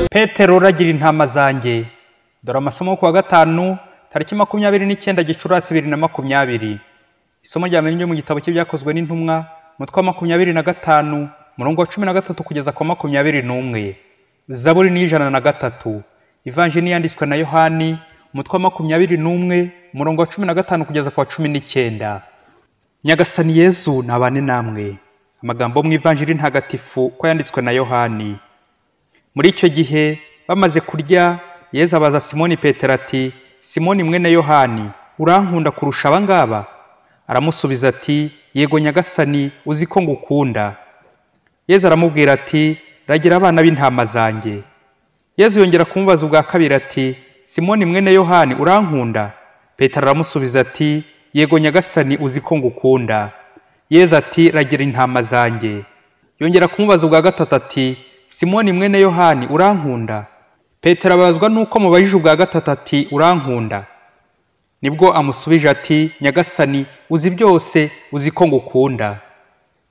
Petero ragira intama zanjye. Dore amasomo ku wa gatanu tariki 29 Gicurasi 2020. Isomo rya mbere ryo mu gitabo cy'ibyakozwe n'intumwa mutwe wa 25 murongo wa 13 kugeza ku 21. Zaburi ni 103. Ivanjili yanditswe na Yohani mutwe wa 21 murongo wa 15 kugeza ku 19. Nyagasani Yesu nabane namwe. Amagambo mu Ivanjili ntagatifu ko yanditswe na Yohani. Muri icyo gihe bamaze kurya, Yesu abaza Simoni Petero ati, Simoni mwene Yohani, urankunda kurusha abangaba? Aramusubiza ati, yego Nyagasani, uzi ko ngukunda. Yesu aramubwira ati, ragira abana b'intama zanjye. Yesu yongera kumubaza ubwa kabiri ati, Simoni mwene Yohani, urankunda? Petero aramusubiza ati, yego Nyagasani, uzi ko ngukunda. Yesu ati, ragira intama zanjye. Yongera kumubaza ubwa gatatu ati, Simoni mwene Yohani, urankunda? Petero abazwa nuko mubajije ubwa gatatu ati, urankunda? Nibwo amusubije ati, Nyagasani, uzi byose, uzi ko ngukunda.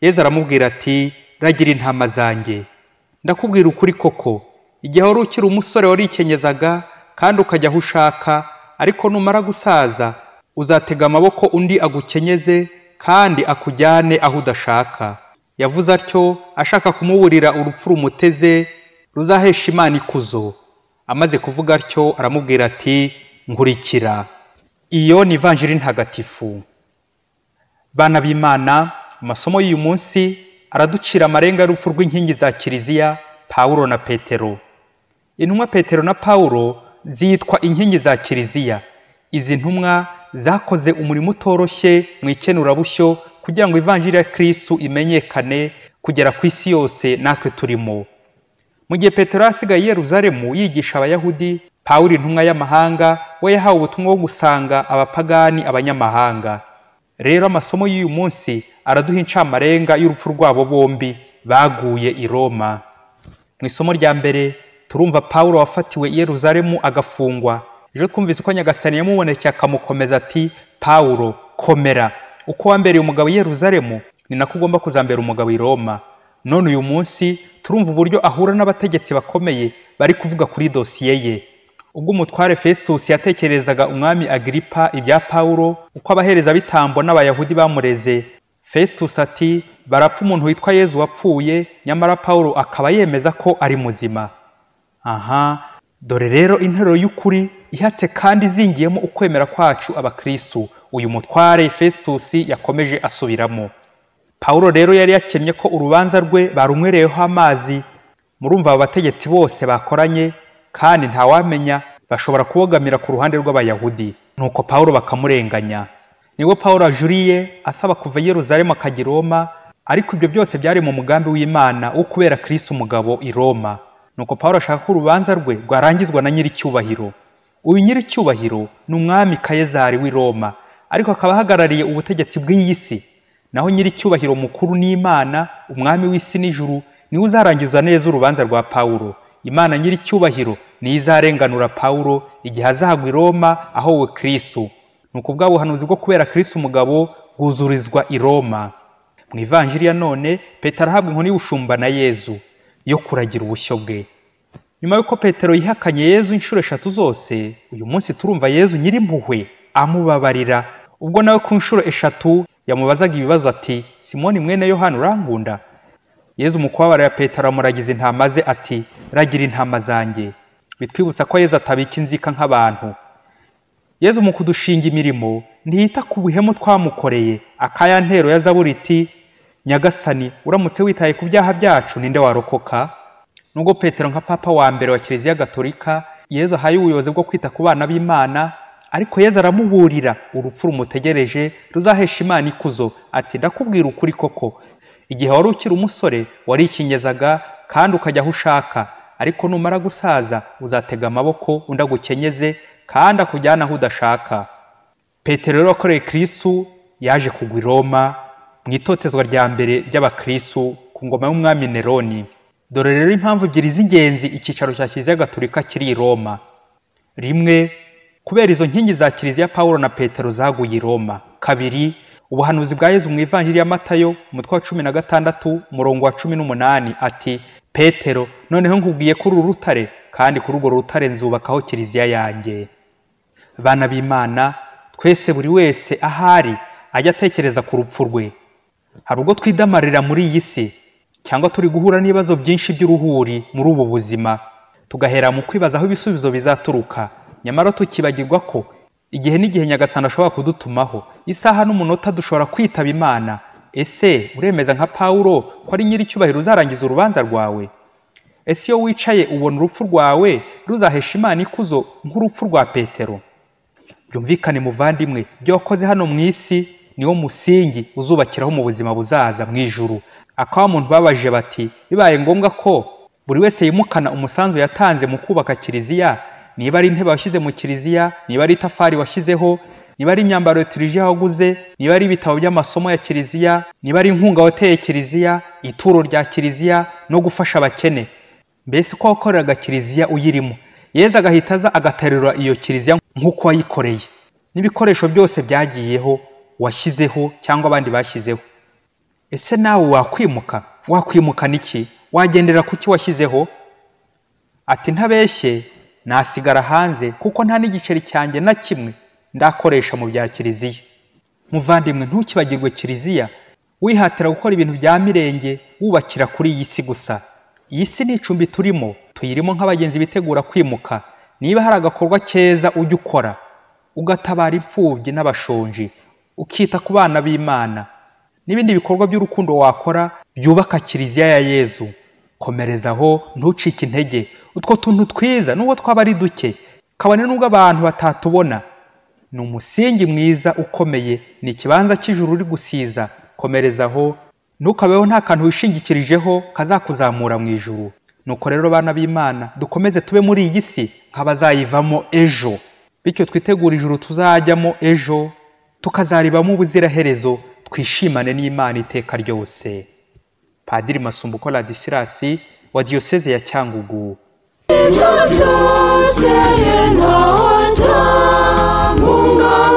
Yesu aramubwira ati, ragira intama zanjye. Ndakubwira ukuri koko, igihe wari ukiri umusore warikenyeza kandi ukajya aho ushaka, ariko numara gusaza uzatega amaboko undi agukenyeze kandi akujyane aho udashaka. Yavuze atyo ashaka kumuburira urupfu rumuteze ruzahesha Imana ikuzo. Amaze kuvuga atyo aramubwira ati, nkurikira. Iyo ni Ivanjili ntagatifu. Bana b'Imana, amasomo y'uyu munsi araducira amarenga y'urupfu rw'inkingi za Kiliziya, Pawulo na Petero. Intumwa Petero na Pawulo zitwa inkingi za Kiliziya. Izi ntumwa zakoze umurimo utoroshye mu ikenurabushyo kugira ngo Ivanjili ya Kristo imenyekane kugera ku isi yose natwe turimo. Mu gihe Petero asigaye i Yerusalemu yigisha Abayahudi, Pawulo intumwa y'amahanga we yahawe ubutumwa bwo gusanga abapagani abanyamahanga. Rero amasomo y'uyu munsi araduha incamarenga y'urupfu rwabo bombi baguye i Roma. Mu isomo rya mbere turumva Pawulo wafatiwe i Yerusalemu agafungwa. Ejo twumvise ko Nyagasani yamubonekeye akamukomeza ati, Pawulo komera, uko wambereye umugabo i Yerusalemu ni nako ugomba kuzambera umugabo i Roma. None uyu munsi turumva uburyo ahura n'abategetsi bakomeye bari kuvuga kuri dosiye ye. Ubwo umutware Festus yatekerezaga umwami Agripa ibya Pawulo, uko abahereza bitambo n'Abayahudi bamureze, Festus ati, barapfa umuntu witwa Yesu wapfuye, nyamara Pawulo akaba yemeza ko ari muzima. Aha, dore rero interuro y'ukuri ihatse kandi izingiyemo ukwemera kwacu abakristo uyu mutware Festus yakomeje asubiramo. Pawulo rero yari yakemye ko urubanza rwe barumwereyeho amazi. Murumva aba bategetsi bose bakoranye kandi ntawamenya bashobora kubogamira ku ruhande rw'Abayahudi, nuko Pawulo bakamurenganya. Nibwo Pawulo ajuriye asaba kuva i Yerusalemu akajya i Roma, ariko ibyo byose byari mu mugambi w'Imana wo kubera Kristo umugabo i Roma. Nuko Pawulo ashaka ko urubanza rwe rwarangizwa na nyiricyubahiro. Uyu nyiricyubahiro ni umwami Kayizari w'i Roma, ariko akaba ahagarariye ubutegetsi bw'iyi si. Naho nyiricyubahiro mukuru ni Imana, umwami w'isi n'ijuru, niwe uzarangiza neza urubanza rwa Pawulo. Imana nyiricyubahiro ni izarenganura Pawulo igihe azagwa i Roma ahowe Kristo. Nuko bwa buhanuzi bwo kubera Kristo umugabo bwuzurizwa i Roma. Mu Ivanjili ya none Petero ahabwa inkoni y'ubushumba na Yesu yo kuragira ubushyo bwe. Nyuma yuko Petero yihakanye Yesu inshuro 3 zose, uyu munsi turumva Yesu nyirimpuhwe amubabarira. Ubwo nawe ku nshuro 3 yamubazaga ibibazo ati, Simoni mwene Yohani, urankunda? Yesu mu kubabarira Petero amuragiza intama ze ati, ragira intama zanjye. Bitwibutsa ko Yesu atabika inzika nk'abantu. Yesu mu kudushinga imirimo ntiyita ku buhemu twamukoreye. Akaya ntero ya Zaburi iti, Nyagasani, uramutse witaye ku byaha byacu ninde warokoka? Nubwo Petero nka papa wa mbere wa Kiliziya Gatolika Yesu ahaye ubuyobozi bwo kwita ku bana b'Imana, ariko Yesu aramuburira urupfu rumutegereje ruzahesha Imana ikuzo. Ati, ndakubwira ukuri koko, igihe wari ukiri umusore warikinyezaga kandi ukajya aho ushaka, ariko numara gusaza uzatega amaboko undi agukenyeze kandi akujyana aho udashaka. Petero rero wakoreye Kristo yaje kugwa i Roma mu itotezwa rya mbere ry'abakristo ku ngoma y'umwami Neroni. Dore rero impamvu ebyiri z'ingenzi icyicaro cya Kiliziya Gatolika kiri i Roma. Rimwe, kubera izo nkingi za Kiliziya Pawulo na Petero zaguye i Roma. Kabiri, ubuhanuzi bwa Yesu mu Ivanjili ya Matayo umutwe wa 16 murongo wa 18 ati, Petero, noneho nkubwiye ko uru rutare kandi kuri urwo rutare nzubakaho kiliziya yanjye. Bana b'Imana, twese buri wese ahari ajya atekereza ku rupfu rwe. Hari ubwo twidamarira muri iyi si cyangwa turi guhura n'ibibazo byinshi by'uruhuri muri ubu buzima, tugahera mu kwibaza aho ibisubizo bizaturuka, nyamara tukibagirwa ko igihe n'igihe Nyagasani ashobora kudutumaho, isaha n'umunota dushobora kwitaba Imana. Ese uremeza nka Pawulo ko ari nyir'icyubahiro uzarangiza urubanza rwawe? Ese iyo wicaye ubona urupfu rwawe ruzahesha Imana ikuzo nk'urupfu rwa Petero? Byumvikane muvandimwe, ibyo wakoze hano mu isi niwo musingi uzubakiraho mu buzima buzaza mu ijuru. Akaba muntu babajije bati, bibaye ngombwa ko buri wese yimukana umusanzu yatanze mu kubaka kiliziya, niba ari intebe washyize mu kiliziya, niba ari itafari washyizeho, niba ari imyambaro liturujia waguze, niba ari ibitabo by'amasomo ya kiliziya, niba ari inkunga wateye kiliziya, ituro rya kiliziya no gufasha abakene, mbese ko wakoreraga kiliziya uyirimo, Yezu agahita aza agaterura iyo kiliziya nk'uko wayikoreye, n'ibikoresho byose byagiyeho washyizeho cyangwa abandi bashyizeho. Ese nawe wakwimuka niki? Wagendera kuki washyizeho? Ati ntabeshye nasigara hanze kuko nta n'igiceri cyanjye na kimwe ndakoresha mu bya kiliziya. Muvandimwe, ntukibagirwe kiliziya, wihatira gukora ibintu bya mirenge wubakira kuri iyi si gusa. Iyi si ni icumbi turimo, tuyirimo nk'abagenzi bitegura kwimuka. Niba hari agakorwa keza ujya ukora, ugatabara imfubyi n'abashonji, ukita ku bana b'Imana, n'ibindi bikorwa by'urukundo wakora byubaka kiliziya ya Yezu, komerezaho ntucike intege. Utwo tuntu twiza nubwo twaba ari duke, kabone nubwo abantu batatubona, ni umusingi mwiza ukomeye, ni ikibanza cy'ijuru uri gusiza. Komerezaho, ntukabeho nta kantu wishingikirijeho kazakuzamura mu ijuru. Nuko rero bana b'Imana, dukomeze tube muri iyi si nk'abazayivamo ejo, bityo twitegura ijuru tuzajyamo ejo, tukazaribamo ubuziraherezo, twishimane n'Imana iteka ryose. Padiri Masumbuko Ladislas wa Diyoseze ya Cyangugu. Ibyo byose ntajya munga